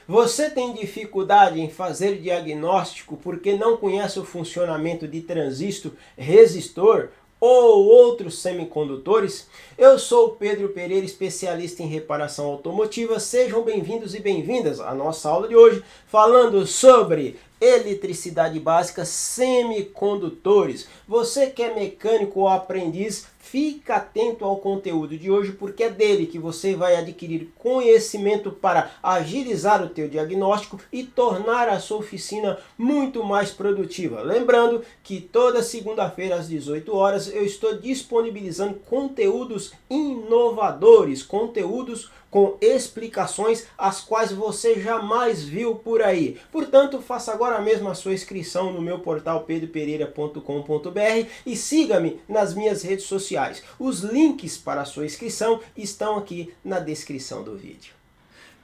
Você tem dificuldade em fazer diagnóstico porque não conhece o funcionamento de transistor, resistor ou outros semicondutores? Eu sou o Pedro Pereira, especialista em reparação automotiva. Sejam bem-vindos e bem-vindas à nossa aula de hoje, falando sobre eletricidade básica, semicondutores. Você que é mecânico ou aprendiz, fica atento ao conteúdo de hoje, porque é dele que você vai adquirir conhecimento para agilizar o teu diagnóstico e tornar a sua oficina muito mais produtiva. Lembrando que toda segunda-feira às 18 horas eu estou disponibilizando conteúdos inovadores, conteúdos com explicações as quais você jamais viu por aí. Portanto, faça agora mesmo a sua inscrição no meu portal pedropereira.com.br e siga-me nas minhas redes sociais. Os links para a sua inscrição estão aqui na descrição do vídeo.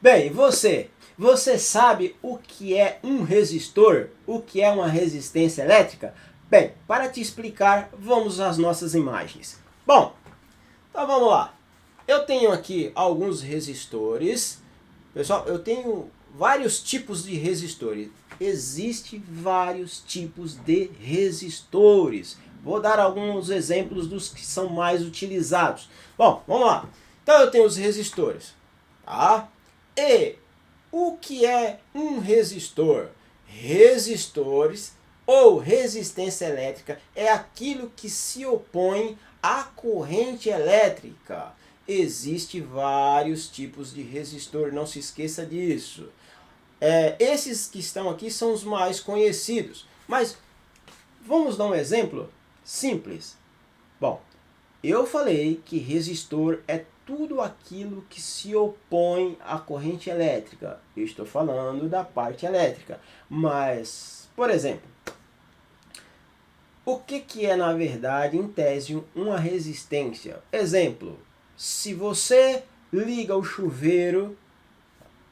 Bem, você sabe o que é um resistor? O que é uma resistência elétrica? Bem, para te explicar, vamos às nossas imagens. Bom, então vamos lá. Eu tenho aqui alguns resistores. Pessoal, eu tenho vários tipos de resistores. Existem vários tipos de resistores. Vou dar alguns exemplos dos que são mais utilizados. Bom, vamos lá. Então eu tenho os resistores, tá? E o que é um resistor? Resistores ou resistência elétrica é aquilo que se opõe à corrente elétrica. Existem vários tipos de resistor, não se esqueça disso. Esses que estão aqui são os mais conhecidos, mas vamos dar um exemplo simples. Bom, eu falei que resistor é tudo aquilo que se opõe à corrente elétrica. Eu estou falando da parte elétrica, mas, por exemplo, o que é na verdade, em tese, uma resistência? Exemplo. Se você liga o chuveiro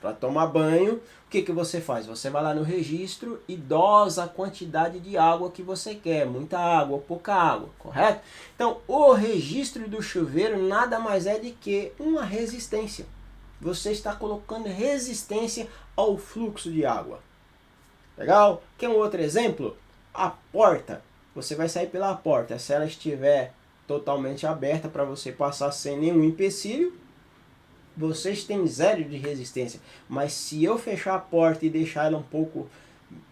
para tomar banho, o que você faz? Você vai lá no registro e dosa a quantidade de água que você quer. Muita água, pouca água, correto? Então, o registro do chuveiro nada mais é do que uma resistência. Você está colocando resistência ao fluxo de água. Legal? Quer um outro exemplo? A porta. Você vai sair pela porta. Se ela estiver totalmente aberta para você passar sem nenhum empecilho, vocês têm zero de resistência. Mas se eu fechar a porta e deixar ela um pouco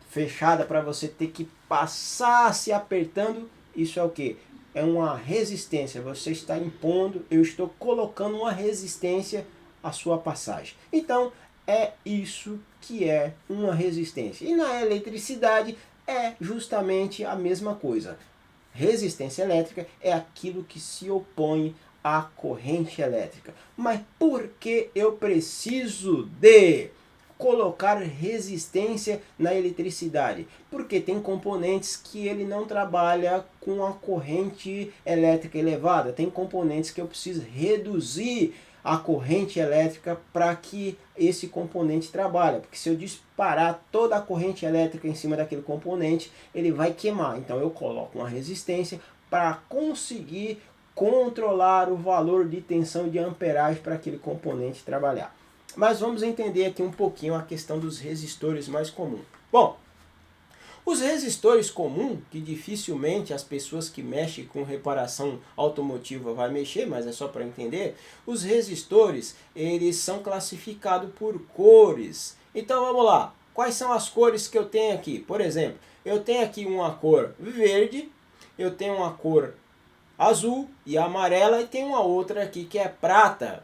fechada para você ter que passar se apertando, isso é o que? É uma resistência. Você está impondo, eu estou colocando uma resistência à sua passagem. Então, é isso que é uma resistência. E na eletricidade é justamente a mesma coisa. Resistência elétrica é aquilo que se opõe à corrente elétrica. Mas por que eu preciso de colocar resistência na eletricidade? Porque tem componentes que ele não trabalha com a corrente elétrica elevada. Tem componentes que eu preciso reduzir a corrente elétrica para que esse componente trabalhe. Porque se eu disparar toda a corrente elétrica em cima daquele componente, ele vai queimar. Então eu coloco uma resistência para conseguir controlar o valor de tensão de amperagem para aquele componente trabalhar. Mas vamos entender aqui um pouquinho a questão dos resistores mais comuns. Bom, os resistores comuns, que dificilmente as pessoas que mexem com reparação automotiva vai mexer, mas é só para entender, os resistores, eles são classificados por cores. Então vamos lá, quais são as cores que eu tenho aqui? Por exemplo, eu tenho aqui uma cor verde, eu tenho uma cor azul e amarela e tem uma outra aqui que é prata.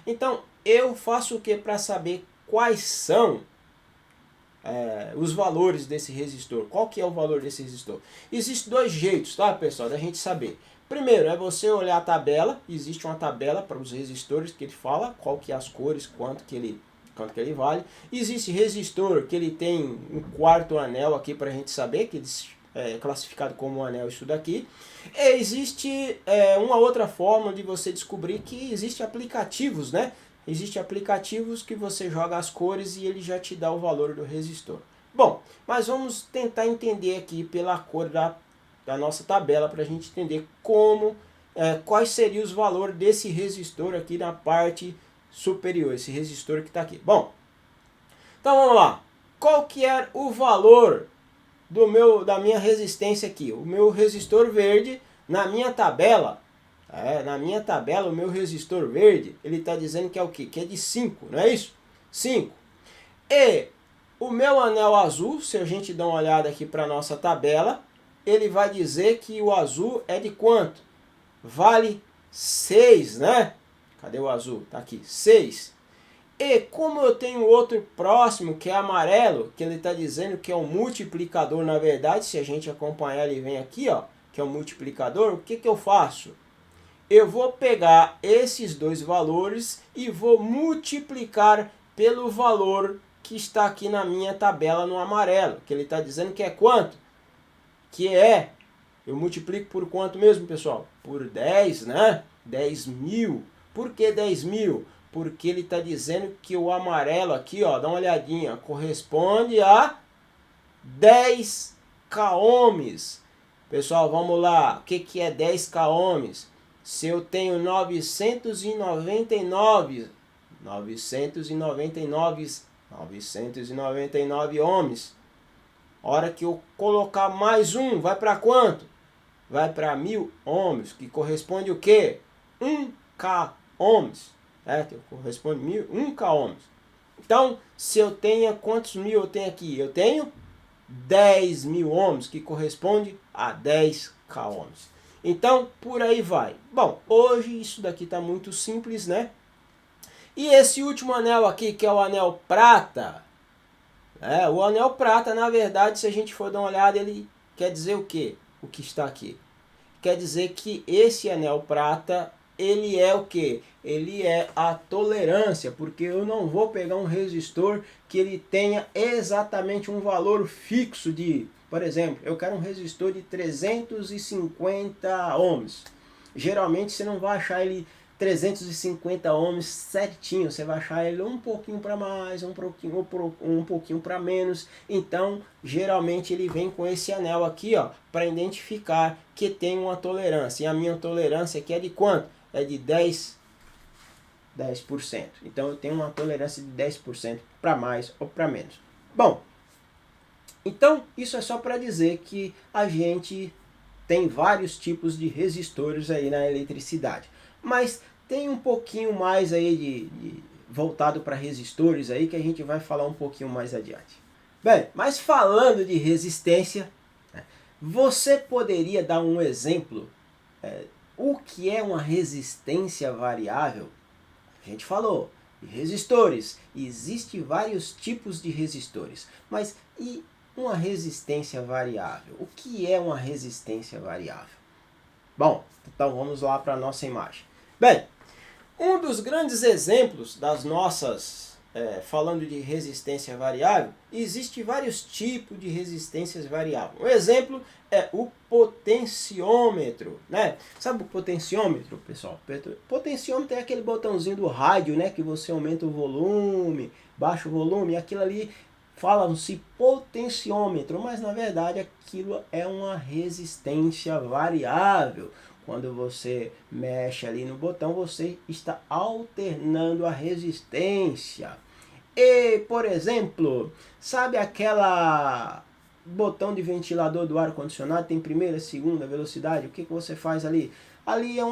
Então eu faço o que para saber quais são os valores desse resistor? Qual que é o valor desse resistor? Existem dois jeitos, tá, pessoal, da gente saber. Primeiro é você olhar a tabela. Existe uma tabela para os resistores que ele fala qual que é as cores, quanto que ele vale. Existe resistor que ele tem um quarto anel aqui para a gente saber que ele é classificado como um anel isso daqui. E existe uma outra forma de você descobrir que existem aplicativos, né? Existem aplicativos que você joga as cores e ele já te dá o valor do resistor. Bom, mas vamos tentar entender aqui pela cor da nossa tabela para a gente entender quais seriam os valores desse resistor aqui na parte superior, esse resistor que está aqui. Bom, Então vamos lá. Qual que é o valor da minha resistência aqui? O meu resistor verde na minha tabela, na minha tabela o meu resistor verde, ele está dizendo que é o quê? Que é de 5, não é isso? 5. E o meu anel azul, se a gente dá uma olhada aqui para a nossa tabela, ele vai dizer que o azul é de quanto? Vale 6, né? Cadê o azul? Tá aqui, 6. E como eu tenho outro próximo, que é amarelo, que ele está dizendo que é um multiplicador, na verdade, se a gente acompanhar, ele vem aqui, ó, que é um multiplicador, o que que eu faço? Eu vou pegar esses dois valores e vou multiplicar pelo valor que está aqui na minha tabela no amarelo, que ele está dizendo que é quanto? Que é, eu multiplico por quanto mesmo, pessoal? Por 10, né? 10.000. Por que 10.000? Porque ele está dizendo que o amarelo aqui, ó, dá uma olhadinha, corresponde a 10 ohms. Pessoal, vamos lá. O que que é 10 ohms? Se eu tenho 999 ohms, hora que eu colocar mais um, vai para quanto? Vai para 1.000 ohms, que corresponde o quê? 1K ohms. Corresponde 1K ohms. Então, se eu tenho, quantos mil eu tenho aqui? Eu tenho 10.000 ohms, que corresponde a 10K ohms. Então, por aí vai. Bom, hoje isso daqui está muito simples, né? E esse último anel aqui, que é o anel prata, o anel prata, na verdade, se a gente for dar uma olhada, ele quer dizer o quê? O que está aqui? Quer dizer que esse anel prata, ele é o quê? Ele é a tolerância, porque eu não vou pegar um resistor que ele tenha exatamente um valor fixo de, por exemplo, eu quero um resistor de 350 ohms. Geralmente você não vai achar ele 350 ohms certinho, você vai achar ele um pouquinho para mais, um pouquinho para menos. Então, geralmente ele vem com esse anel aqui, ó, para identificar que tem uma tolerância. E a minha tolerância aqui é de quanto? É de 10%. Então eu tenho uma tolerância de 10% para mais ou para menos. Bom, então isso é só para dizer que a gente tem vários tipos de resistores aí na eletricidade. Mas tem um pouquinho mais aí voltado para resistores aí que a gente vai falar um pouquinho mais adiante. Bem, mas falando de resistência, você poderia dar um exemplo? O que é uma resistência variável? A gente falou de resistores. Existem vários tipos de resistores. Mas e uma resistência variável? O que é uma resistência variável? Bom, então vamos lá para a nossa imagem. Bem, um dos grandes exemplos das nossas, falando de resistência variável, existe vários tipos de resistências variáveis. Um exemplo é o potenciômetro, né? Sabe o potenciômetro, pessoal? Potenciômetro é aquele botãozinho do rádio, né? Que você aumenta o volume, baixa o volume, e aquilo ali fala-se potenciômetro, mas na verdade aquilo é uma resistência variável. Quando você mexe ali no botão, você está alternando a resistência. E, por exemplo, sabe aquela botão de ventilador do ar-condicionado, tem primeira, segunda velocidade, o que que você faz ali? Ali é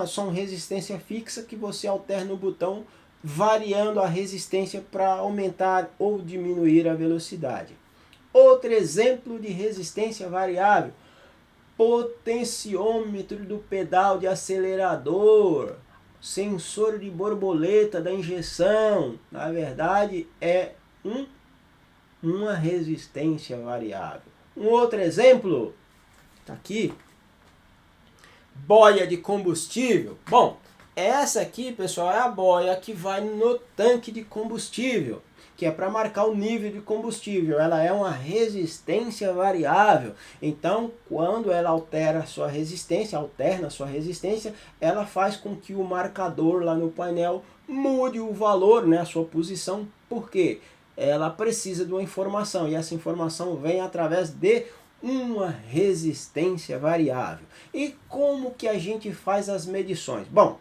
só uma resistência fixa que você alterna o botão variando a resistência para aumentar ou diminuir a velocidade. Outro exemplo de resistência variável, potenciômetro do pedal de acelerador, sensor de borboleta da injeção, na verdade é uma resistência variável. Um outro exemplo, está aqui, boia de combustível. Bom, essa aqui, pessoal, é a boia que vai no tanque de combustível, que é para marcar o nível de combustível. Ela é uma resistência variável. Então, quando ela alterna a sua resistência, ela faz com que o marcador lá no painel mude o valor, né, a sua posição. Por quê? Ela precisa de uma informação, e essa informação vem através de uma resistência variável. E como que a gente faz as medições? Bom,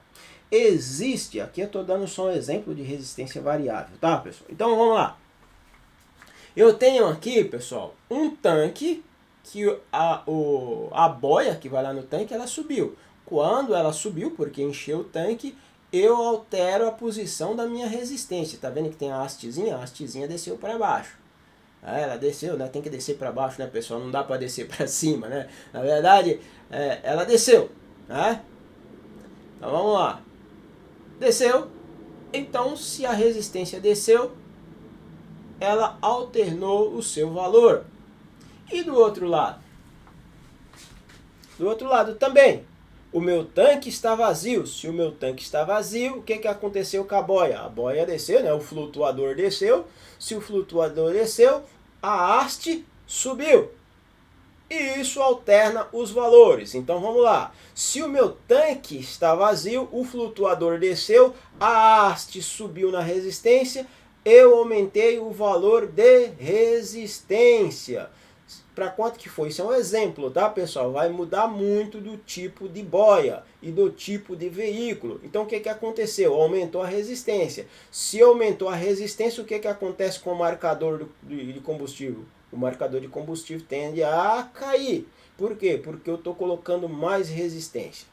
existe, aqui eu estou dando só um exemplo de resistência variável, tá, pessoal? Então vamos lá. Eu tenho aqui, pessoal, um tanque que a boia que vai lá no tanque, ela subiu. Quando ela subiu, porque encheu o tanque, eu altero a posição da minha resistência. Tá vendo que tem a hastezinha? A hastezinha desceu para baixo. Ela desceu, né? Tem que descer para baixo, né, pessoal? Não dá para descer para cima, né? Na verdade, ela desceu, né? Então vamos lá. Desceu. Então, se a resistência desceu, ela alternou o seu valor. E do outro lado? Do outro lado também. O meu tanque está vazio. Se o meu tanque está vazio, o que aconteceu com a boia? A boia desceu, né? O flutuador desceu. Se o flutuador desceu, a haste subiu. E isso alterna os valores. Então vamos lá. Se o meu tanque está vazio, o flutuador desceu, a haste subiu na resistência, eu aumentei o valor de resistência. Para quanto que foi? Isso é um exemplo, tá, pessoal? Vai mudar muito do tipo de boia e do tipo de veículo. Então o que aconteceu? Aumentou a resistência. Se aumentou a resistência, o que acontece com o marcador de combustível? O marcador de combustível tende a cair. Por quê? Porque eu estou colocando mais resistência.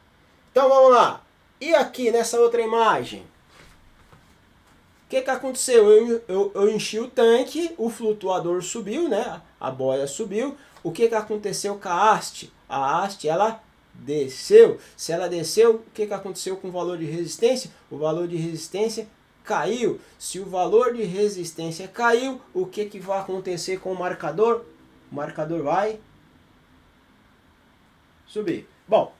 Então vamos lá. E aqui nessa outra imagem? O que aconteceu? Eu enchi o tanque, o flutuador subiu, né? A boia subiu. O que aconteceu com a haste? A haste, ela desceu. Se ela desceu, o que aconteceu com o valor de resistência? O valor de resistência caiu. Se o valor de resistência caiu, o que vai acontecer com o marcador? O marcador vai subir. Bom,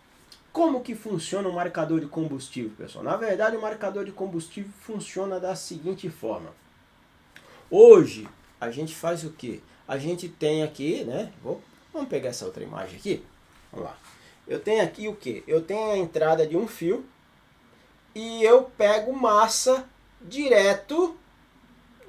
como que funciona o marcador de combustível, pessoal? Na verdade, o marcador de combustível funciona da seguinte forma. Hoje, a gente faz o quê? A gente tem aqui, né? Vamos pegar essa outra imagem aqui. Vamos lá. Eu tenho aqui o quê? Eu tenho a entrada de um fio e eu pego massa direto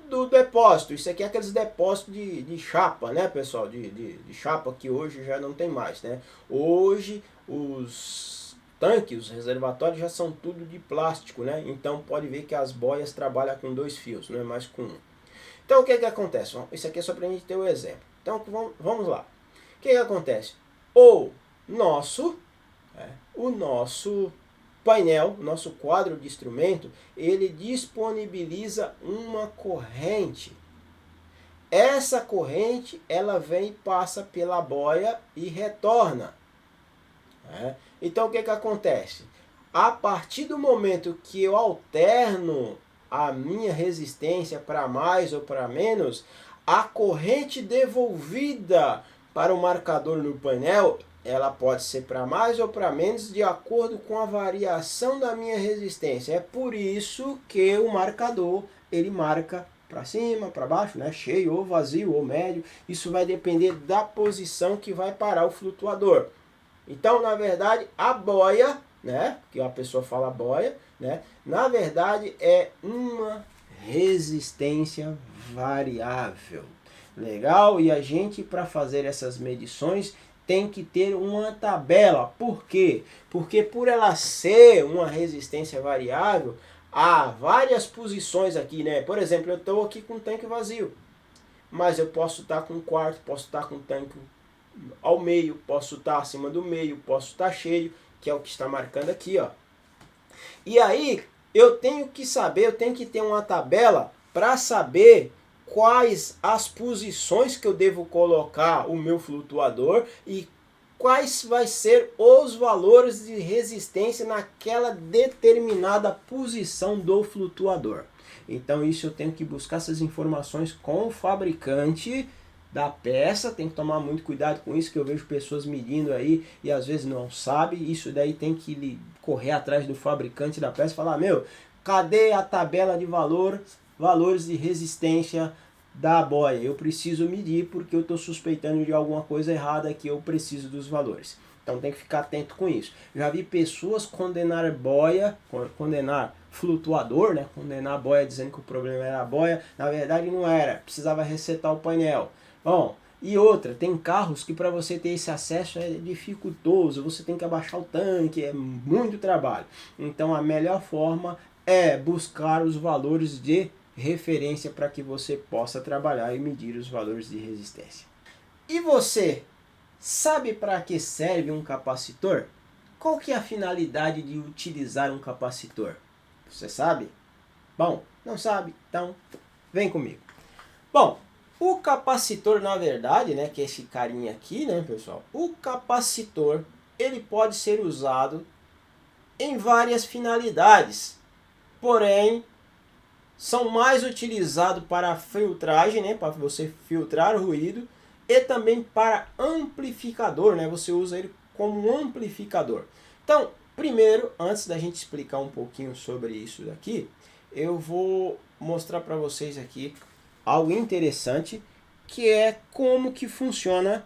do depósito. Isso aqui é aqueles depósitos de chapa, né, pessoal? De chapa que hoje já não tem mais, né? Hoje os tanques, os reservatórios já são tudo de plástico, né? Então pode ver que as boias trabalham com 2 fios, não é mais com um. Então o que acontece? Isso aqui é só para a gente ter o exemplo. Então vamos lá. O que acontece? O nosso painel, nosso quadro de instrumento, ele disponibiliza uma corrente. Essa corrente, ela vem, passa pela boia e retorna. Então o que acontece? A partir do momento que eu alterno a minha resistência para mais ou para menos, a corrente devolvida para o marcador no painel, ela pode ser para mais ou para menos de acordo com a variação da minha resistência. É por isso que o marcador, ele marca para cima, para baixo, né? Cheio ou vazio ou médio. Isso vai depender da posição que vai parar o flutuador. Então, na verdade, a boia, né? Que a pessoa fala boia, né? Na verdade, é uma resistência variável. Legal? E a gente, para fazer essas medições, tem que ter uma tabela. Por quê? Porque por ela ser uma resistência variável, há várias posições aqui, né? Por exemplo, eu estou aqui com um tanque vazio, mas eu posso estar com um quarto, posso estar com um tanque ao meio, posso estar acima do meio, posso estar cheio, que é o que está marcando aqui, ó. E aí, eu tenho que saber, eu tenho que ter uma tabela para saber quais as posições que eu devo colocar o meu flutuador e quais vai ser os valores de resistência naquela determinada posição do flutuador. Então isso eu tenho que buscar essas informações com o fabricante da peça, tem que tomar muito cuidado com isso, que eu vejo pessoas medindo aí e às vezes não sabe. Isso daí tem que correr atrás do fabricante da peça e falar, meu, cadê a tabela de valores de resistência da boia? Eu preciso medir porque eu estou suspeitando de alguma coisa errada aqui, eu preciso dos valores. Então tem que ficar atento com isso. Já vi pessoas condenar boia, condenar flutuador, né? Condenar a boia dizendo que o problema era a boia. Na verdade não era, precisava resetar o painel. Bom, e outra, tem carros que para você ter esse acesso é dificultoso, você tem que abaixar o tanque, é muito trabalho. Então a melhor forma é buscar os valores de referência para que você possa trabalhar e medir os valores de resistência. E você sabe para que serve um capacitor? Qual que é a finalidade de utilizar um capacitor? Você sabe? Bom, não sabe? Então, vem comigo. Bom, o capacitor, na verdade, né, que é esse carinha aqui, né, pessoal? O capacitor, ele pode ser usado em várias finalidades. Porém, são mais utilizados para filtragem, né, para você filtrar ruído, e também para amplificador, né? Você usa ele como um amplificador. Então, primeiro, antes da gente explicar um pouquinho sobre isso daqui, eu vou mostrar para vocês aqui algo interessante, que é como que funciona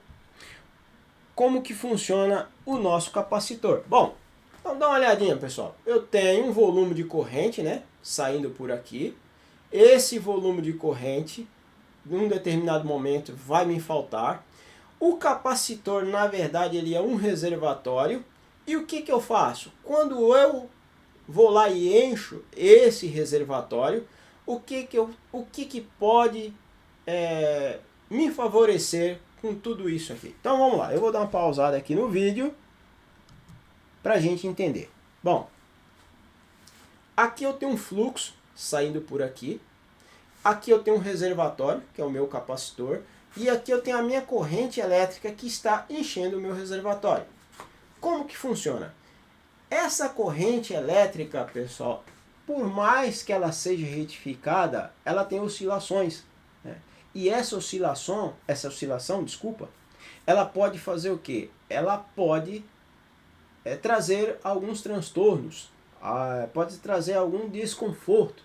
o nosso capacitor. Bom, então dá uma olhadinha, pessoal. Eu tenho um volume de corrente, né, saindo por aqui. Esse volume de corrente, num determinado momento, vai me faltar. O capacitor, na verdade, ele é um reservatório. E o que eu faço? Quando eu vou lá e encho esse reservatório, o que pode me favorecer com tudo isso aqui? Então vamos lá, eu vou dar uma pausada aqui no vídeo para a gente entender. Bom, aqui eu tenho um fluxo saindo por aqui. Aqui eu tenho um reservatório, que é o meu capacitor. E aqui eu tenho a minha corrente elétrica que está enchendo o meu reservatório. Como que funciona? Essa corrente elétrica, pessoal, por mais que ela seja retificada, ela tem oscilações, né? E essa oscilação, desculpa, ela pode fazer o quê? Ela pode trazer alguns transtornos, pode trazer algum desconforto.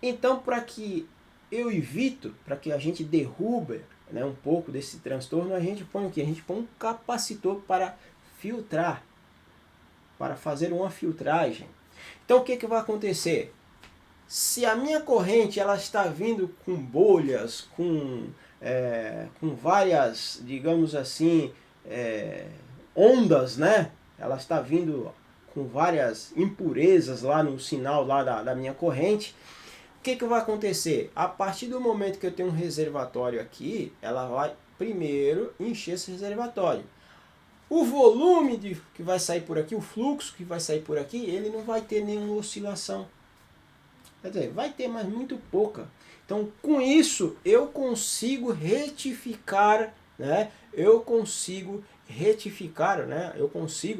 Então, para que eu evito, para que a gente derrube, né, um pouco desse transtorno, a gente põe o quê? A gente põe um capacitor para filtrar, para fazer uma filtragem. Então, o que vai acontecer? Se a minha corrente ela está vindo com bolhas, com várias, digamos assim, ondas, né? Ela está vindo com várias impurezas lá no sinal lá da minha corrente. O que vai acontecer? A partir do momento que eu tenho um reservatório aqui, ela vai primeiro encher esse reservatório. O volume que vai sair por aqui, o fluxo que vai sair por aqui, ele não vai ter nenhuma oscilação. Quer dizer, vai ter, mas muito pouca. Então, com isso, eu consigo retificar, né? Eu consigo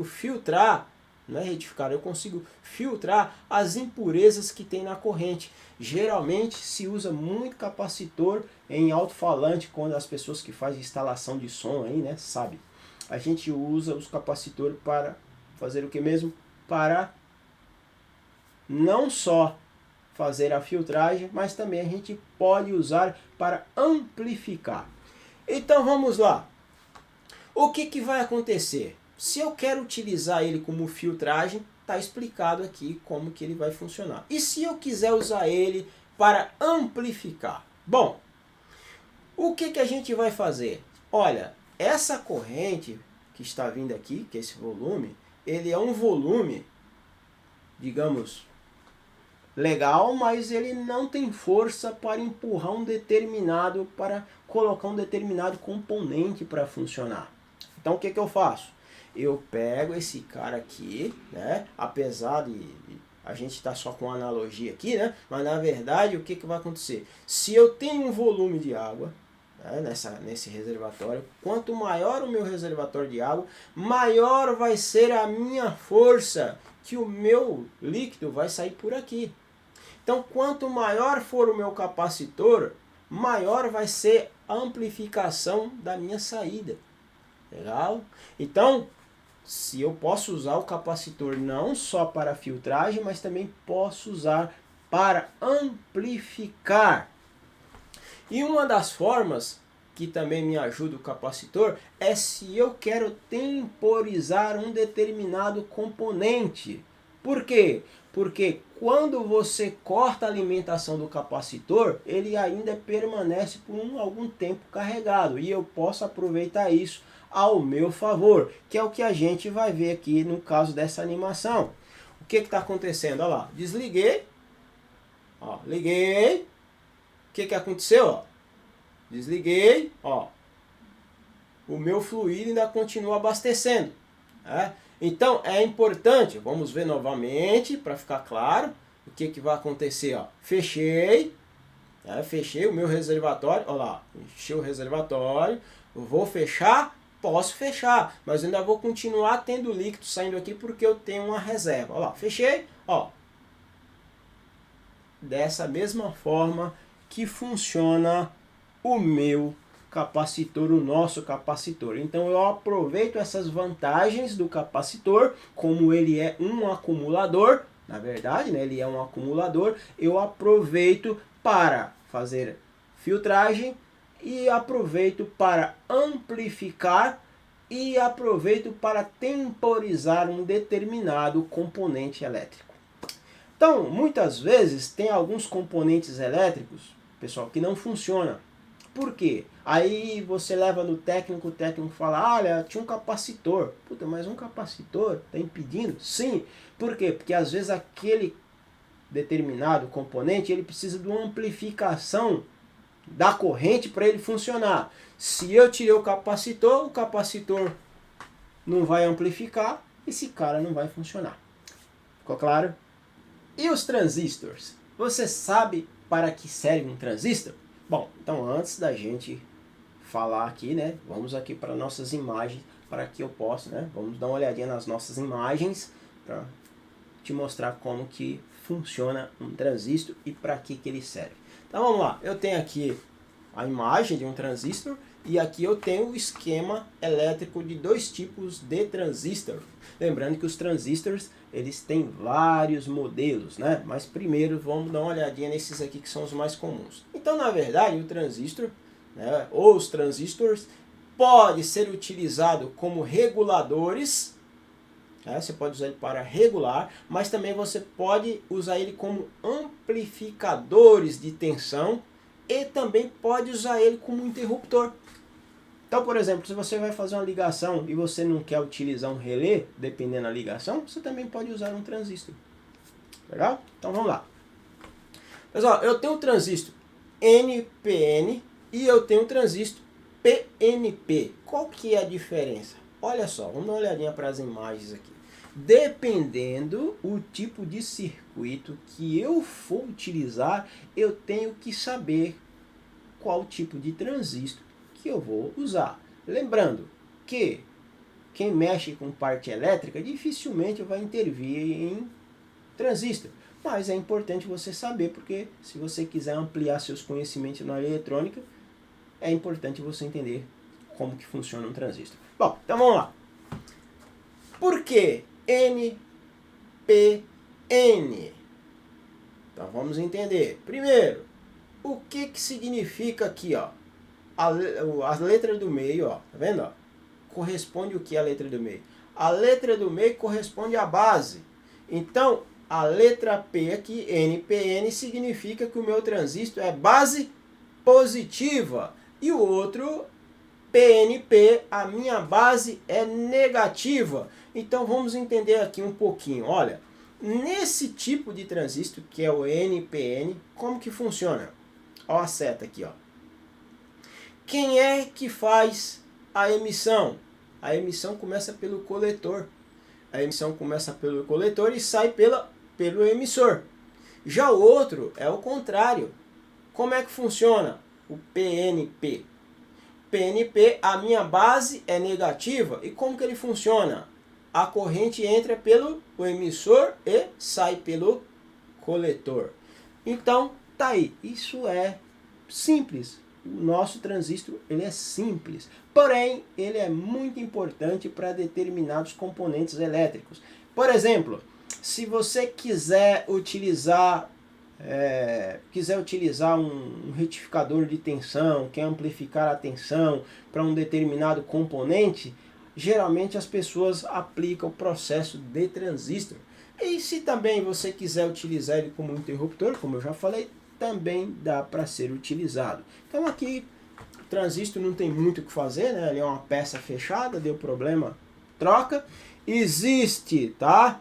filtrar, não é retificar, eu consigo filtrar as impurezas que tem na corrente. Geralmente se usa muito capacitor em alto-falante, quando as pessoas que fazem instalação de som aí, né, sabe? A gente usa os capacitores para fazer o que mesmo? Para não só fazer a filtragem, mas também a gente pode usar para amplificar. Então vamos lá. O que vai acontecer? Se eu quero utilizar ele como filtragem, está explicado aqui como que ele vai funcionar. E se eu quiser usar ele para amplificar? Bom, o que a gente vai fazer? Olha, essa corrente que está vindo aqui, que é esse volume, ele é um volume, digamos, legal, mas ele não tem força para empurrar para colocar um determinado componente para funcionar. Então o que eu faço? Eu pego esse cara aqui, né? Apesar de a gente estar só com analogia aqui, né? Mas na verdade o que vai acontecer? Se eu tenho um volume de água, né, nesse reservatório, quanto maior o meu reservatório de água, maior vai ser a minha força que o meu líquido vai sair por aqui. Então, quanto maior for o meu capacitor, maior vai ser a amplificação da minha saída. Legal? Então, se eu posso usar o capacitor não só para filtragem, mas também posso usar para amplificar. E uma das formas que também me ajuda o capacitor é se eu quero temporizar um determinado componente. Por quê? Porque quando você corta a alimentação do capacitor, ele ainda permanece por algum tempo carregado. E eu posso aproveitar isso ao meu favor, que é o que a gente vai ver aqui no caso dessa animação. O que está acontecendo? Olha lá, desliguei, ó, liguei, O que aconteceu? Ó? Desliguei, ó. O meu fluido ainda continua abastecendo. Né? Então é importante, vamos ver novamente para ficar claro o que vai acontecer. Ó. Fechei, né? Fechei o meu reservatório, olha lá, encheu o reservatório, eu vou fechar, posso fechar, mas ainda vou continuar tendo líquido saindo aqui porque eu tenho uma reserva. Olha lá, fechei, ó. Dessa mesma forma que funciona o meu capacitor, o nosso capacitor. Então eu aproveito essas vantagens do capacitor, como ele é um acumulador, na verdade, né, ele é um acumulador, eu aproveito para fazer filtragem e aproveito para amplificar e aproveito para temporizar um determinado componente elétrico. Então, muitas vezes tem alguns componentes elétricos, pessoal, que não funcionam. Por quê? Aí você leva no técnico, o técnico fala, olha, tinha um capacitor. Puta, mas um capacitor está impedindo? Sim. Por quê? Porque às vezes aquele determinado componente, ele precisa de uma amplificação da corrente para ele funcionar. Se eu tirei o capacitor não vai amplificar, esse cara não vai funcionar. Ficou claro? E os transistores? Você sabe para que serve um transistor? Bom, então antes da gente falar aqui, né, vamos aqui para nossas imagens, para que eu possa, né, vamos dar uma olhadinha nas nossas imagens, para te mostrar como que funciona um transistor e para que ele serve. Então vamos lá, eu tenho aqui a imagem de um transistor e aqui eu tenho o esquema elétrico de dois tipos de transistor. Lembrando que os transistores, eles têm vários modelos, né? Mas primeiro vamos dar uma olhadinha nesses aqui que são os mais comuns. Então, na verdade, o transistor, né, ou os transistores, pode ser utilizado como reguladores. Você pode usar ele para regular, mas também você pode usar ele como amplificadores de tensão e também pode usar ele como interruptor. Então, por exemplo, se você vai fazer uma ligação e você não quer utilizar um relé, dependendo da ligação, você também pode usar um transistor. Legal? Então vamos lá. Pessoal, eu tenho um transistor NPN e eu tenho um transistor PNP. Qual que é a diferença? Olha só, vamos dar uma olhadinha para as imagens aqui. Dependendo o tipo de circuito que eu for utilizar, eu tenho que saber qual tipo de transistor que eu vou usar. Lembrando que quem mexe com parte elétrica dificilmente vai intervir em transistor. Mas é importante você saber, porque se você quiser ampliar seus conhecimentos na eletrônica, é importante você entender como que funciona um transistor. Bom, então vamos lá. Por que NPN? Então vamos entender. Primeiro, o que significa aqui, ó? A letra do meio, ó, tá vendo? Ó? Corresponde o que a letra do meio? A letra do meio corresponde à base. Então, a letra P aqui, NPN, significa que o meu transistor é base positiva. E o outro, PNP, a minha base é negativa. Então, vamos entender aqui um pouquinho. Olha, nesse tipo de transistor, que é o NPN, como que funciona? Olha a seta aqui, ó. Quem é que faz a emissão? A emissão começa pelo coletor. A emissão começa pelo coletor e sai pelo emissor. Já o outro é o contrário. Como é que funciona o PNP? PNP, a minha base é negativa. E como que ele funciona? A corrente entra pelo emissor e sai pelo coletor. Então, tá aí. Isso é simples. O nosso transistor, ele é simples, porém ele é muito importante para determinados componentes elétricos. Por exemplo, se você quiser utilizar um retificador de tensão, quer amplificar a tensão para um determinado componente, geralmente as pessoas aplicam o processo de transistor. E se também você quiser utilizar ele como interruptor, como eu já falei, também dá para ser utilizado. Então aqui o transistor não tem muito o que fazer, né? Ele é uma peça fechada, deu problema, troca. Existe, tá?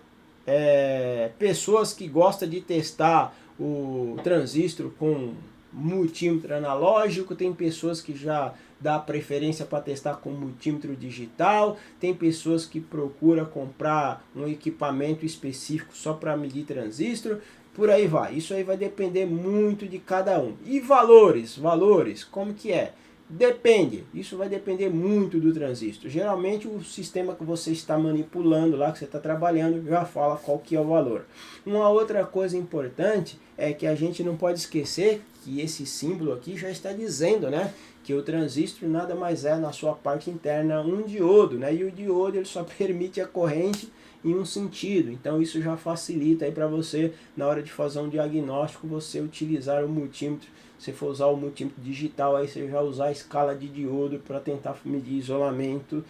Pessoas que gostam de testar o transistor com multímetro analógico, tem pessoas que já dá preferência para testar com multímetro digital, tem pessoas que procuram comprar um equipamento específico só para medir transistor, por aí vai. Isso aí vai depender muito de cada um. E valores, como que é? Depende, isso vai depender muito do transistor. Geralmente o sistema que você está manipulando lá, que você está trabalhando, já fala qual que é o valor. Uma outra coisa importante é que a gente não pode esquecer que esse símbolo aqui já está dizendo, né, que o transistor nada mais é, na sua parte interna, um diodo, né, e o diodo ele só permite a corrente em um sentido. Então isso já facilita aí para você, na hora de fazer um diagnóstico, você utilizar o multímetro. Se for usar o multímetro digital, aí você já usar a escala de diodo para tentar medir isolamento,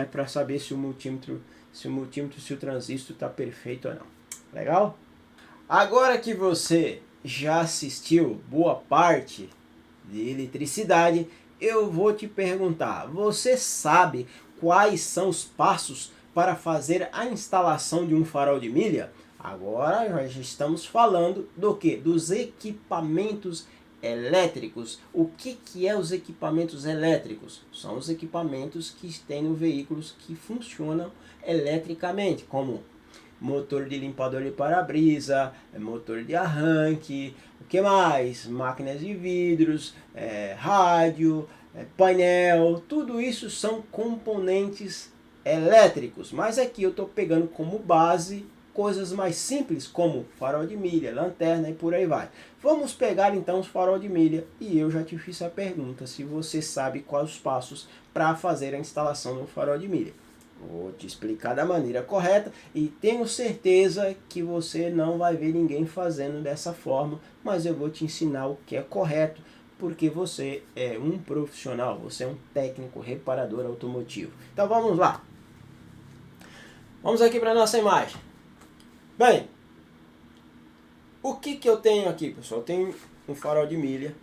para saber se o transistor está perfeito ou não. Legal? Agora que você já assistiu boa parte de eletricidade, eu vou te perguntar, você sabe quais são os passos para fazer a instalação de um farol de milha? Agora já estamos falando do que? Dos equipamentos elétricos. O que é os equipamentos elétricos? São os equipamentos que têm no veículos que funcionam eletricamente, como motor de limpador de para-brisa, motor de arranque, o que mais? Máquinas de vidros, rádio, painel, tudo isso são componentes elétricos. Mas aqui eu estou pegando como base coisas mais simples como farol de milha, lanterna e por aí vai. Vamos pegar então os farol de milha e eu já te fiz a pergunta se você sabe quais os passos para fazer a instalação do farol de milha. Vou te explicar da maneira correta e tenho certeza que você não vai ver ninguém fazendo dessa forma, mas eu vou te ensinar o que é correto, porque você é um profissional, você é um técnico reparador automotivo. Então vamos lá. Vamos aqui para a nossa imagem. Bem, o que eu tenho aqui, pessoal? Eu tenho um farol de milha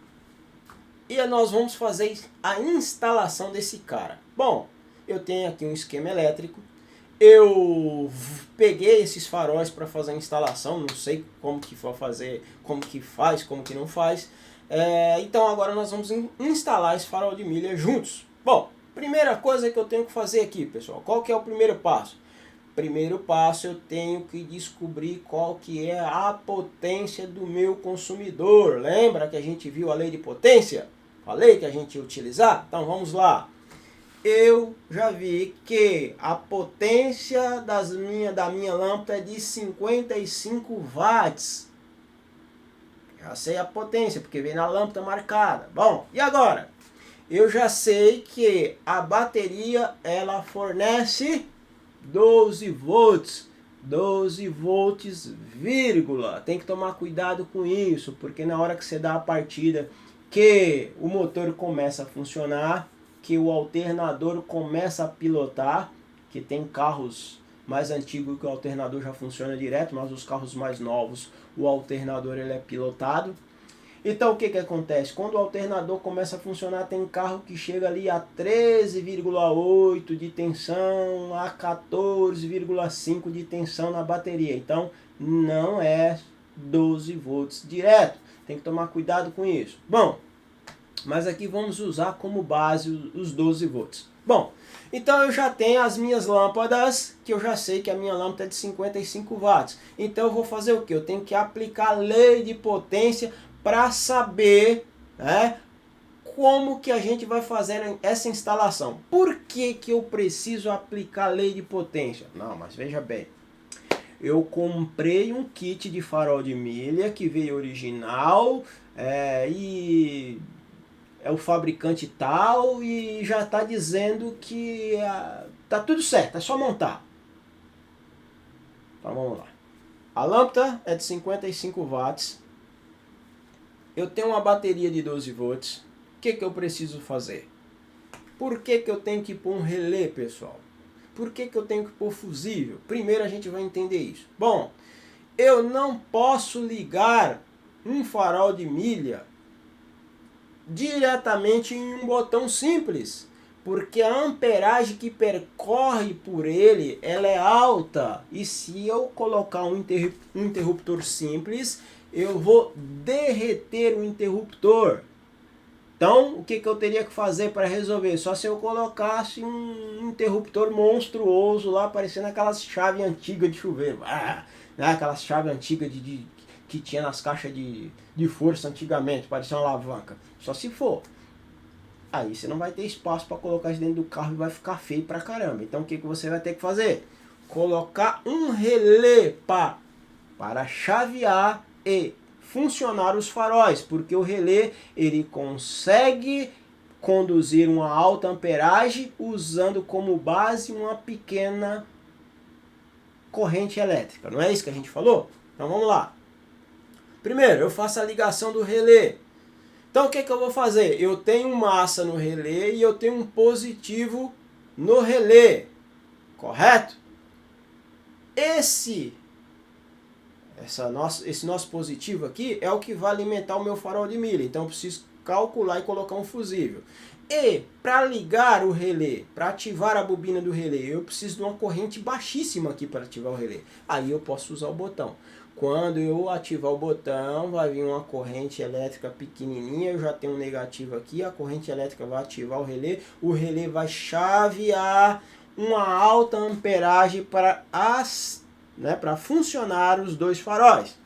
e nós vamos fazer a instalação desse cara. Bom, eu tenho aqui um esquema elétrico, eu peguei esses faróis para fazer a instalação, não sei como que for fazer, como que faz, como que não faz. Então agora nós vamos instalar esse farol de milha juntos. Bom, primeira coisa que eu tenho que fazer aqui, pessoal, qual que é o primeiro passo? Primeiro passo, eu tenho que descobrir qual que é a potência do meu consumidor. Lembra que a gente viu a lei de potência? Falei que a gente ia utilizar? Então vamos lá. Eu já vi que a potência da minha lâmpada é de 55 watts. Já sei a potência, porque vem na lâmpada marcada. Bom, e agora? Eu já sei que a bateria ela fornece 12 volts. 12 volts, vírgula. Tem que tomar cuidado com isso, porque na hora que você dá a partida, que o motor começa a funcionar, que o alternador começa a pilotar, que tem carros mais antigos que o alternador já funciona direto, mas os carros mais novos, o alternador ele é pilotado. Então o que acontece? Quando o alternador começa a funcionar, tem carro que chega ali a 13,8 de tensão, a 14,5 de tensão na bateria. Então não é 12 volts direto. Tem que tomar cuidado com isso. Bom, mas aqui vamos usar como base os 12 volts. Bom, então eu já tenho as minhas lâmpadas, que eu já sei que a minha lâmpada é de 55 watts. Então eu vou fazer o que? Eu tenho que aplicar a lei de potência para saber, né, como que a gente vai fazer essa instalação. Por que eu preciso aplicar a lei de potência? Não, mas veja bem. Eu comprei um kit de farol de milha que veio original e é o fabricante tal e já está dizendo que tá tudo certo, é só montar. Então vamos lá. A lâmpada é de 55 watts. Eu tenho uma bateria de 12 volts. O que eu preciso fazer? Por que eu tenho que pôr um relé, pessoal? Por que eu tenho que pôr fusível? Primeiro a gente vai entender isso. Bom, eu não posso ligar um farol de milha diretamente em um botão simples, porque a amperagem que percorre por ele ela é alta. E se eu colocar um interruptor simples, Eu vou derreter o interruptor. Então, o que eu teria que fazer para resolver? Só se eu colocasse um interruptor monstruoso lá, parecendo aquelas chaves antigas de chuveiro. Né? Aquelas chaves antigas que tinha nas caixas de força antigamente, parecia uma alavanca. Só se for. Aí você não vai ter espaço para colocar isso dentro do carro e vai ficar feio pra caramba. Então, o que você vai ter que fazer? Colocar um relé para chavear e funcionar os faróis, porque o relé ele consegue conduzir uma alta amperagem usando como base uma pequena corrente elétrica. Não é isso que a gente falou? Então vamos lá. Primeiro, eu faço a ligação do relé. Então o que eu vou fazer? Eu tenho massa no relé e eu tenho um positivo no relé. Correto? Esse nosso positivo aqui é o que vai alimentar o meu farol de milha. Então eu preciso calcular e colocar um fusível. E para ligar o relé, para ativar a bobina do relé, eu preciso de uma corrente baixíssima aqui para ativar o relé. Aí eu posso usar o botão. Quando eu ativar o botão, vai vir uma corrente elétrica pequenininha, eu já tenho um negativo aqui, a corrente elétrica vai ativar o relé vai chavear uma alta amperagem para funcionar os dois faróis.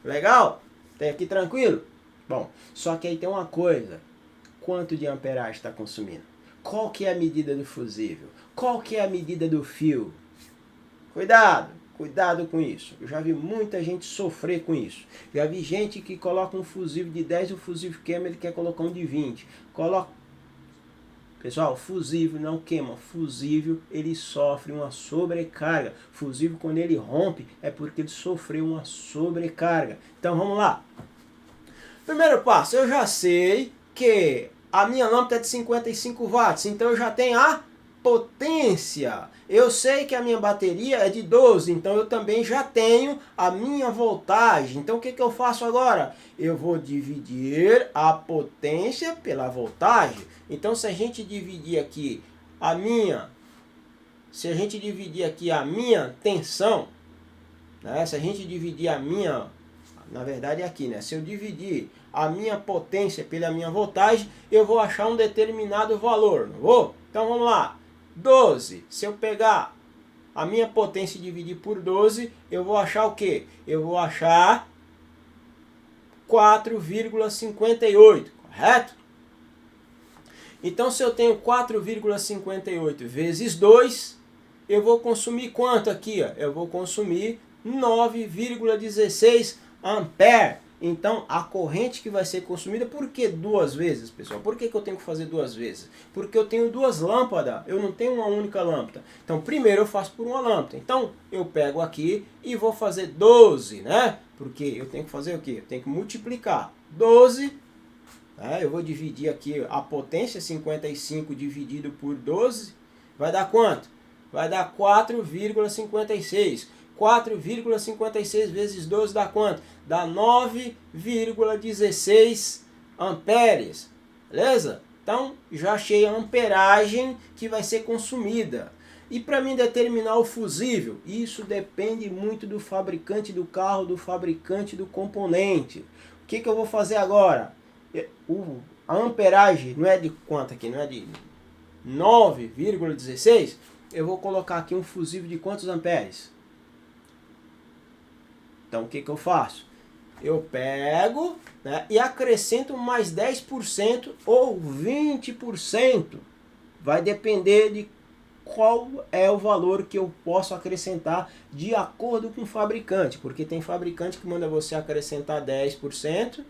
Legal? Até aqui tranquilo? Bom, só que aí tem uma coisa. Quanto de amperagem está consumindo? Qual que é a medida do fusível? Qual que é a medida do fio? Cuidado com isso. Eu já vi muita gente sofrer com isso. Já vi gente que coloca um fusível de 10 e o fusível queima, ele quer colocar um de 20. Pessoal, fusível não queima. Fusível, ele sofre uma sobrecarga. Fusível, quando ele rompe, é porque ele sofreu uma sobrecarga. Então, vamos lá. Primeiro passo, eu já sei que a minha lâmpada é de 55 watts. Então, eu já tenho a potência. Eu sei que a minha bateria é de 12, então eu também já tenho a minha voltagem. Então o que eu faço agora? Eu vou dividir a potência pela voltagem. Então se a gente dividir aqui a minha tensão, né? Se a gente dividir a minha, na verdade é aqui, né? Se eu dividir a minha potência pela minha voltagem, eu vou achar um determinado valor, não vou? Então vamos lá. 12, se eu pegar a minha potência e dividir por 12, eu vou achar o quê? Eu vou achar 4,58, correto? Então se eu tenho 4,58 vezes 2, eu vou consumir quanto aqui? Ó? Eu vou consumir 9,16 ampere. Então, a corrente que vai ser consumida, por que duas vezes, pessoal? Por que eu tenho que fazer duas vezes? Porque eu tenho duas lâmpadas, eu não tenho uma única lâmpada. Então, primeiro eu faço por uma lâmpada. Então, eu pego aqui e vou fazer 12, né? Porque eu tenho que fazer o quê? Eu tenho que multiplicar 12, né? Eu vou dividir aqui a potência, 55 dividido por 12, vai dar quanto? Vai dar 4,56. 4,56 vezes 12 dá quanto? Dá 9,16 amperes. Beleza? Então, já achei a amperagem que vai ser consumida. E para mim determinar o fusível, isso depende muito do fabricante do carro, do fabricante do componente. O que eu vou fazer agora? A amperagem não é de quanto aqui? Não é de 9,16? Eu vou colocar aqui um fusível de quantos amperes? Então, o que eu faço? Eu pego, né, e acrescento mais 10% ou 20%. Vai depender de qual é o valor que eu posso acrescentar de acordo com o fabricante. Porque tem fabricante que manda você acrescentar 10%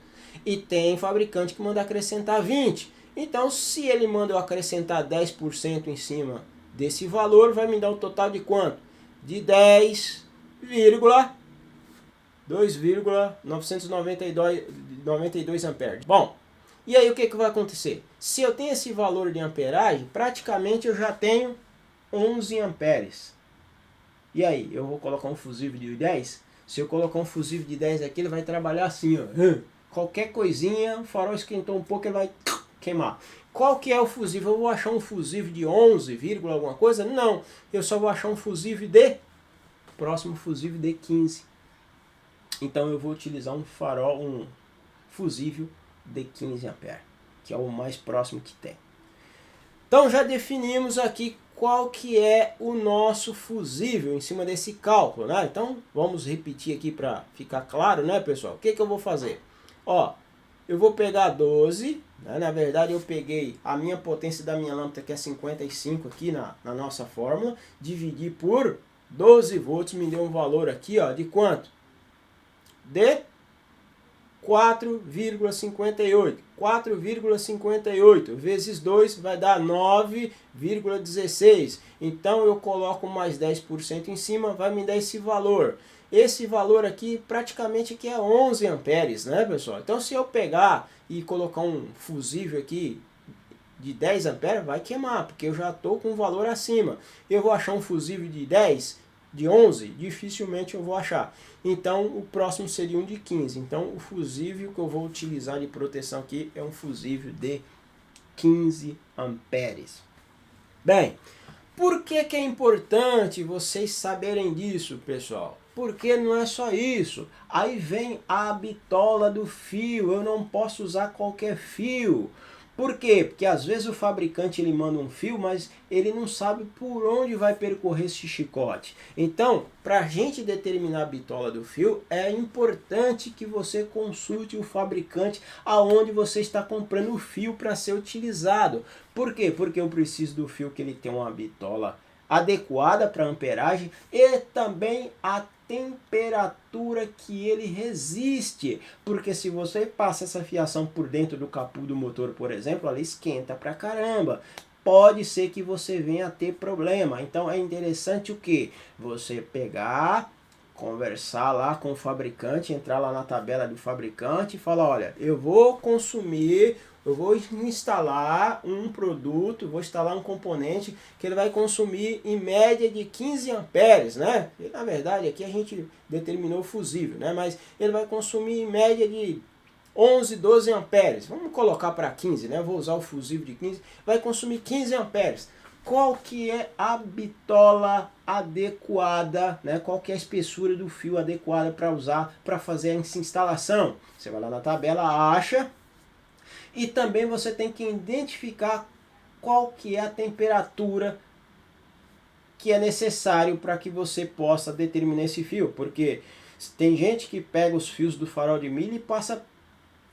e tem fabricante que manda acrescentar 20%. Então, se ele manda eu acrescentar 10% em cima desse valor, vai me dar um total de quanto? De 2,992 amperes. Bom, e aí o que vai acontecer? Se eu tenho esse valor de amperagem, praticamente eu já tenho 11 amperes. E aí, eu vou colocar um fusível de 10? Se eu colocar um fusível de 10 aqui, ele vai trabalhar assim, ó. Qualquer coisinha, o farol esquentou um pouco, ele vai queimar. Qual que é o fusível? Eu vou achar um fusível de 11, alguma coisa? Não, eu só vou achar um fusível próximo fusível de 15. Então eu vou utilizar um farol, um fusível de 15 A, que é o mais próximo que tem. Então já definimos aqui qual que é o nosso fusível em cima desse cálculo, né? Então vamos repetir aqui para ficar claro, né, pessoal? O que eu vou fazer? Ó, eu vou pegar 12, né? Na verdade eu peguei a minha potência da minha lâmpada, que é 55 aqui na nossa fórmula, dividi por 12 volts, me deu um valor aqui, ó, de quanto? De 4,58. 4,58 vezes 2 vai dar 9,16. Então eu coloco mais 10% em cima, vai me dar esse valor. Esse valor aqui praticamente que é 11 amperes, né, pessoal? Então se eu pegar e colocar um fusível aqui de 10 amperes, vai queimar, porque eu já estou com um valor acima. Eu vou achar um fusível de 10, de 11, dificilmente eu vou achar. Então o próximo seria um de 15. Então o fusível que eu vou utilizar de proteção aqui é um fusível de 15 amperes. Bem, por que é importante vocês saberem disso, pessoal? Porque não é só isso. Aí vem a bitola do fio. Eu não posso usar qualquer fio. Por quê? Porque às vezes o fabricante ele manda um fio, mas ele não sabe por onde vai percorrer esse chicote. Então, para a gente determinar a bitola do fio, é importante que você consulte o fabricante aonde você está comprando o fio para ser utilizado. Por quê? Porque eu preciso do fio que ele tenha uma bitola adequada para amperagem e também a temperatura que ele resiste, porque se você passa essa fiação por dentro do capô do motor, por exemplo, ela esquenta pra caramba. Pode ser que você venha a ter problema. Então é interessante o que? Você pegar, conversar lá com o fabricante, entrar lá na tabela do fabricante e falar, olha, eu vou instalar um produto, vou instalar um componente que ele vai consumir em média de 15 amperes, né? E, na verdade aqui a gente determinou o fusível, né? Mas ele vai consumir em média de 11, 12 amperes. Vamos colocar para 15, né? Vou usar o fusível de 15, vai consumir 15 amperes. Qual que é a bitola adequada, né? Qual que é a espessura do fio adequada para usar para fazer essa instalação? Você vai lá na tabela, acha. E também você tem que identificar qual que é a temperatura que é necessário para que você possa determinar esse fio. Porque tem gente que pega os fios do farol de milha e passa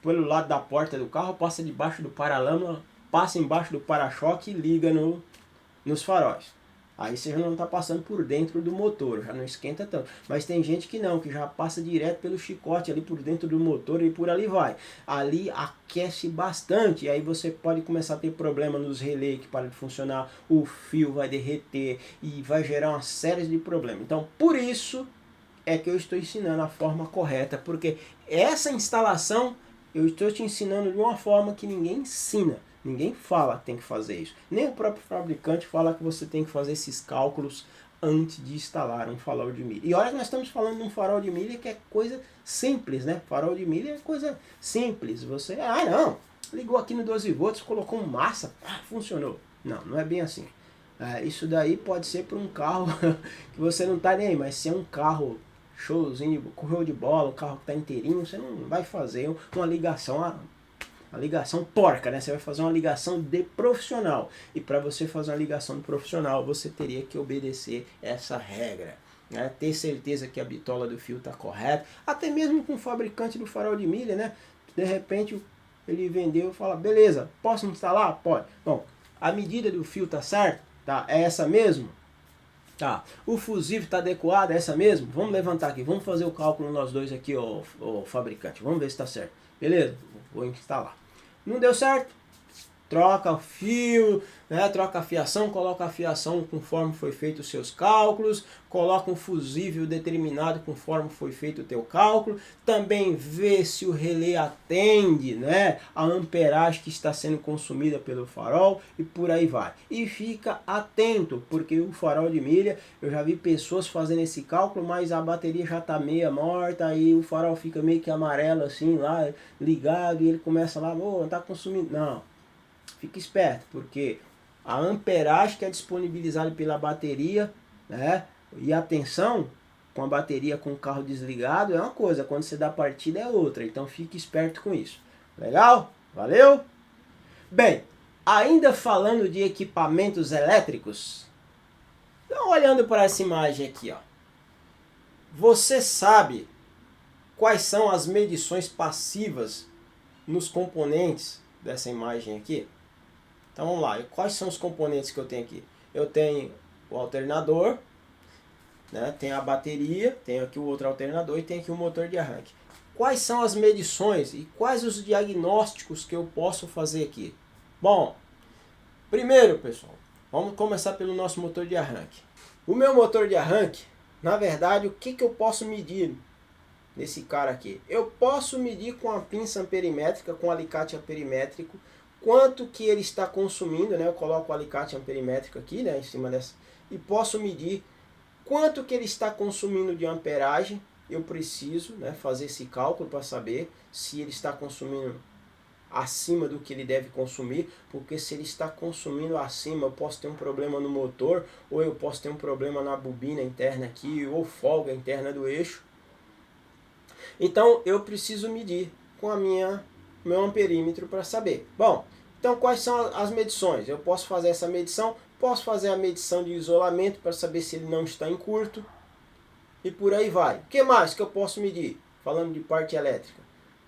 pelo lado da porta do carro, passa debaixo do paralama, passa embaixo do para-choque e liga nos faróis. Aí você já não está passando por dentro do motor, já não esquenta tanto. Mas tem gente que não, que já passa direto pelo chicote ali por dentro do motor e por ali vai. Ali aquece bastante, e aí você pode começar a ter problema nos relés que param de funcionar, o fio vai derreter e vai gerar uma série de problemas. Então, por isso é que eu estou ensinando a forma correta, porque essa instalação eu estou te ensinando de uma forma que ninguém ensina. Ninguém fala que tem que fazer isso. Nem o próprio fabricante fala que você tem que fazer esses cálculos antes de instalar um farol de milha. E olha que nós estamos falando de um farol de milha que é coisa simples, né? Farol de milha é coisa simples. Você, não, ligou aqui no 12 volts, colocou massa, funcionou. Não, não é bem assim. Isso daí pode ser para um carro que você não está nem aí, mas se é um carro showzinho, correu de bola, um carro que está inteirinho, você não vai fazer uma ligação porca, né? Você vai fazer uma ligação de profissional. E para você fazer uma ligação de profissional, você teria que obedecer essa regra, né? Ter certeza que a bitola do fio está correta. Até mesmo com o fabricante do farol de milha, né? De repente ele vendeu e fala, beleza, posso instalar? Pode. Bom, a medida do fio tá certa? Tá, é essa mesmo? Tá. O fusível está adequado? É essa mesmo? Vamos levantar aqui, vamos fazer o cálculo nós dois aqui, o fabricante. Vamos ver se está certo. Beleza? Vou instalar. Não deu certo? Troca o fio, né? Troca a fiação, coloca a fiação conforme foi feito os seus cálculos, coloca um fusível determinado conforme foi feito o teu cálculo, também vê se o relé atende, né, a amperagem que está sendo consumida pelo farol e por aí vai. E fica atento, porque o farol de milha, eu já vi pessoas fazendo esse cálculo, mas a bateria já está meia morta, aí o farol fica meio que amarelo assim lá, ligado, e ele começa lá, não está consumindo, não. Fique esperto, porque a amperagem que é disponibilizada pela bateria, né, e a tensão com a bateria com o carro desligado é uma coisa, quando você dá partida é outra. Então fique esperto com isso. Legal? Valeu? Bem, ainda falando de equipamentos elétricos, então olhando para essa imagem aqui, ó. Você sabe quais são as medições passivas nos componentes dessa imagem aqui? Então vamos lá, quais são os componentes que eu tenho aqui? Eu tenho o alternador, né? Tem a bateria, tenho aqui o outro alternador e tenho aqui o motor de arranque. Quais são as medições e quais os diagnósticos que eu posso fazer aqui? Bom, primeiro, pessoal, vamos começar pelo nosso motor de arranque. O meu motor de arranque, na verdade, o que eu posso medir nesse cara aqui? Eu posso medir com a pinça amperimétrica, com o alicate amperimétrico, quanto que ele está consumindo, né? Eu coloco o alicate amperimétrico aqui, né, em cima dessa, e posso medir quanto que ele está consumindo de amperagem. Eu preciso, né, fazer esse cálculo para saber se ele está consumindo acima do que ele deve consumir, porque se ele está consumindo acima, eu posso ter um problema no motor, ou eu posso ter um problema na bobina interna aqui, ou folga interna do eixo. Então eu preciso medir com meu amperímetro para saber. Bom, então quais são as medições? Eu posso fazer essa medição, posso fazer a medição de isolamento para saber se ele não está em curto, e por aí vai. O que mais que eu posso medir? Falando de parte elétrica.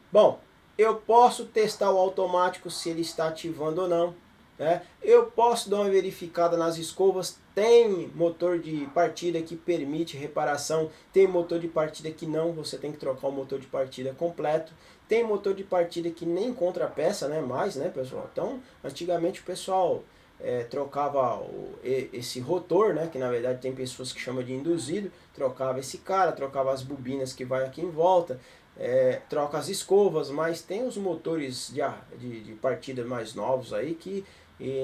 Bom, eu posso testar o automático se ele está ativando ou não, né? Eu posso dar uma verificada nas escovas. Tem motor de partida que permite reparação, tem motor de partida que não, você tem que trocar o motor de partida completo. Tem motor de partida que nem encontra peça, né, mais, né, pessoal? Então, antigamente o pessoal trocava esse rotor, né, que na verdade tem pessoas que chamam de induzido, trocava esse cara, trocava as bobinas que vai aqui em volta, troca as escovas, mas tem os motores de partida mais novos aí que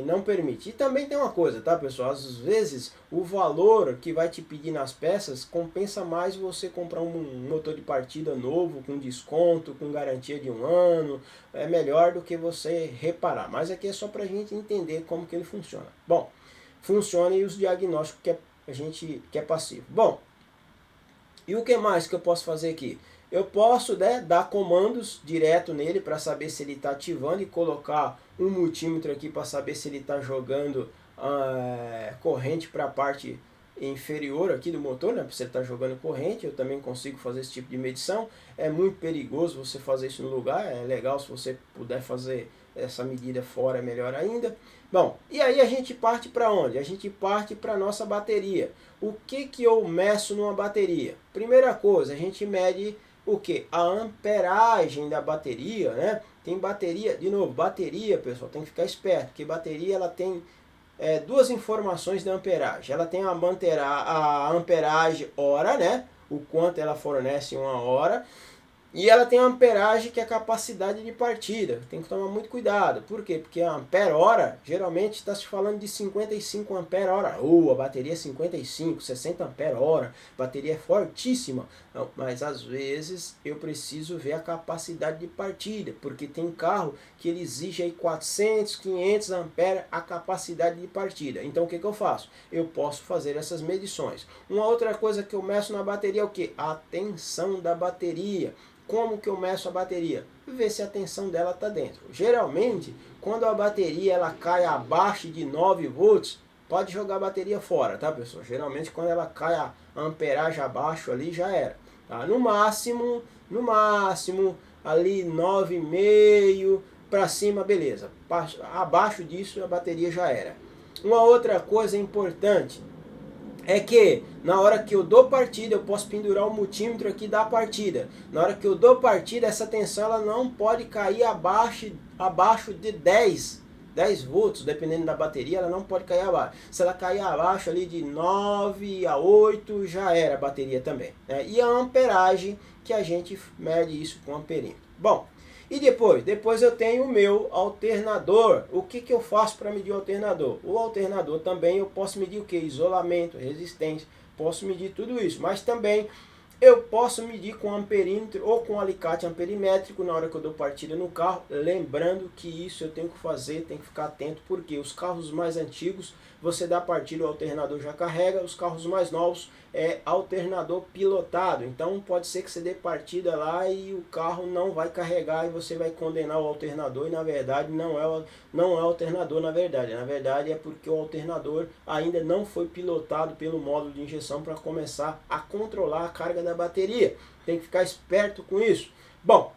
não permite. E também tem uma coisa, tá, pessoal? Às vezes o valor que vai te pedir nas peças compensa mais você comprar um motor de partida novo, com desconto, com garantia de 1 ano. É melhor do que você reparar. Mas aqui é só pra gente entender como que ele funciona. Bom, funciona e os diagnósticos que é passivo. Bom, e o que mais que eu posso fazer aqui? Eu posso, né, dar comandos direto nele para saber se ele está ativando e colocar um multímetro aqui para saber se ele está jogando corrente para a parte inferior aqui do motor, né? Se ele está jogando corrente, eu também consigo fazer esse tipo de medição. É muito perigoso você fazer isso no lugar, é legal se você puder fazer essa medida fora, é melhor ainda. Bom, e aí a gente parte para onde? A gente parte para a nossa bateria. O que eu meço numa bateria? Primeira coisa, a gente mede o que? A amperagem da bateria, né? Tem bateria, de novo, bateria, pessoal, tem que ficar esperto, porque bateria ela tem duas informações da amperagem. Ela tem a amperagem hora, né? O quanto ela fornece em 1 hora. E ela tem a amperagem, que é a capacidade de partida. Tem que tomar muito cuidado. Por quê? Porque a ampere-hora, geralmente está se falando de 55 ampere-hora. A bateria é 55, 60 ampere-hora. A bateria é fortíssima. Não, mas às vezes eu preciso ver a capacidade de partida. Porque tem carro que ele exige aí 400, 500 ampere a capacidade de partida. Então o que eu faço? Eu posso fazer essas medições. Uma outra coisa que eu meço na bateria é o que? A tensão da bateria. Como que eu meço a bateria? Ver se a tensão dela está dentro. Geralmente, quando a bateria ela cai abaixo de 9 volts, pode jogar a bateria fora, tá, pessoal? Geralmente, quando ela cai a amperagem abaixo ali, já era. Tá? No máximo, ali 9,5 para cima, beleza. Abaixo disso, a bateria já era. Uma outra coisa importante é que na hora que eu dou partida, eu posso pendurar o multímetro aqui da partida. Na hora que eu dou partida, essa tensão ela não pode cair abaixo de 10 volts, dependendo da bateria, ela não pode cair abaixo. Se ela cair abaixo ali de 9 a 8, já era a bateria também, né? E a amperagem, que a gente mede isso com amperímetro. Bom, e depois eu tenho o meu alternador. O que eu faço para medir o alternador? O alternador também eu posso medir o que? Isolamento, resistência, posso medir tudo isso. Mas também Eu posso medir com amperímetro ou com alicate amperimétrico na hora que eu dou partida no carro, lembrando que isso eu tenho que fazer, tenho que ficar atento, porque os carros mais antigos você dá partida, o alternador já carrega, os carros mais novos é alternador pilotado, então pode ser que você dê partida lá e o carro não vai carregar e você vai condenar o alternador e na verdade não é alternador na verdade é porque o alternador ainda não foi pilotado pelo módulo de injeção para começar a controlar a carga da bateria. Tem que ficar esperto com isso. Bom,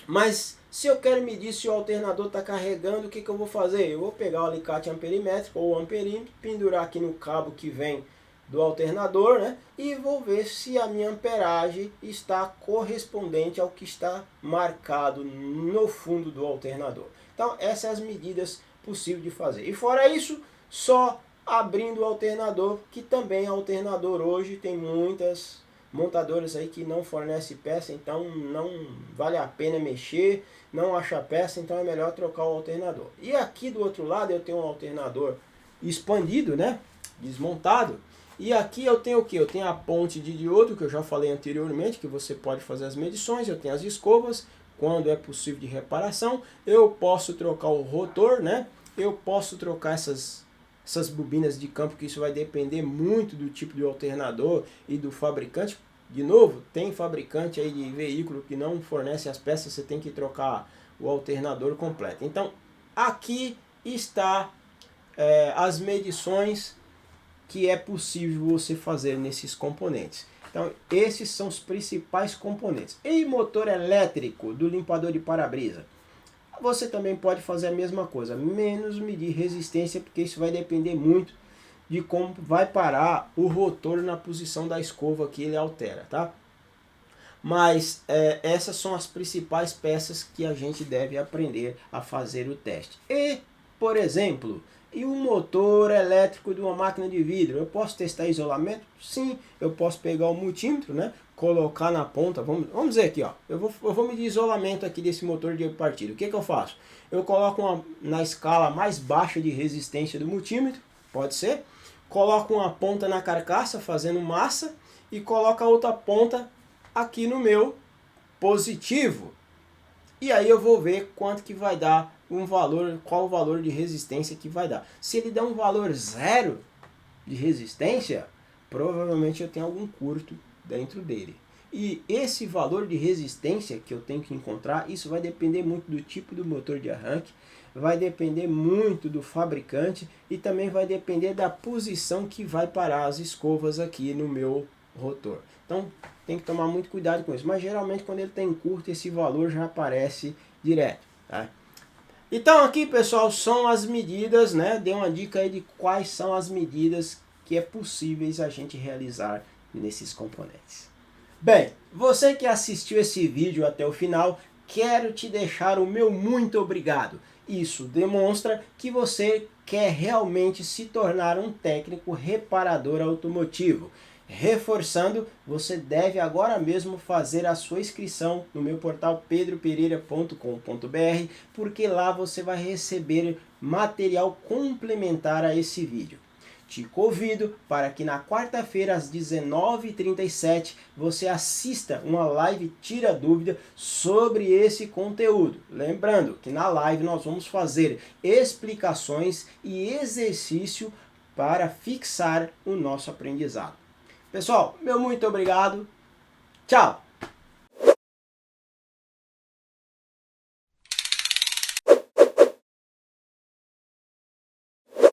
mas se eu quero medir se o alternador está carregando, o que eu vou fazer? Eu vou pegar o alicate amperimétrico ou amperímetro, pendurar aqui no cabo que vem do alternador, né? E vou ver se a minha amperagem está correspondente ao que está marcado no fundo do alternador. Então, essas são as medidas possíveis de fazer. E fora isso, só abrindo o alternador, que também alternador hoje tem muitas montadoras aí que não fornecem peça, então não vale a pena mexer, não acha peça, então é melhor trocar o alternador. E aqui do outro lado eu tenho um alternador expandido, né? Desmontado. E aqui eu tenho o que? Eu tenho a ponte de diodo, que eu já falei anteriormente, que você pode fazer as medições, eu tenho as escovas, quando é possível de reparação, eu posso trocar o rotor, né? Eu posso trocar essas bobinas de campo, que isso vai depender muito do tipo de alternador e do fabricante. De novo, tem fabricante aí de veículo que não fornece as peças, você tem que trocar o alternador completo. Então, aqui está as medições que é possível você fazer nesses componentes. Então, esses são os principais componentes. E motor elétrico do limpador de para-brisa? Você também pode fazer a mesma coisa, menos medir resistência, porque isso vai depender muito de como vai parar o rotor na posição da escova que ele altera, tá? Mas essas são as principais peças que a gente deve aprender a fazer o teste. E, por exemplo, e o motor elétrico de uma máquina de vidro? Eu posso testar isolamento? Sim, eu posso pegar o multímetro, né? Colocar na ponta, vamos dizer aqui, ó, eu vou medir isolamento aqui desse motor de partida. O que eu faço? Eu coloco na escala mais baixa de resistência do multímetro, pode ser, coloco uma ponta na carcaça fazendo massa e coloco a outra ponta aqui no meu positivo. E aí eu vou ver quanto que vai dar um valor, qual o valor de resistência que vai dar. Se ele der um valor 0 de resistência, provavelmente eu tenho algum curto dentro dele. E esse valor de resistência que eu tenho que encontrar, isso vai depender muito do tipo do motor de arranque, vai depender muito do fabricante e também vai depender da posição que vai parar as escovas aqui no meu rotor. Então tem que tomar muito cuidado com isso, mas geralmente quando ele tem curto, esse valor já aparece direto, tá? Então aqui, pessoal, são as medidas, né? Dei uma dica aí de quais são as medidas que é possíveis a gente realizar nesses componentes. Bem, você que assistiu esse vídeo até o final, quero te deixar o meu muito obrigado. Isso demonstra que você quer realmente se tornar um técnico reparador automotivo. Reforçando, você deve agora mesmo fazer a sua inscrição no meu portal pedropereira.com.br, porque lá você vai receber material complementar a esse vídeo. Te convido para que na quarta-feira às 19h37 você assista uma live Tira Dúvida sobre esse conteúdo. Lembrando que na live nós vamos fazer explicações e exercício para fixar o nosso aprendizado. Pessoal, meu muito obrigado. Tchau!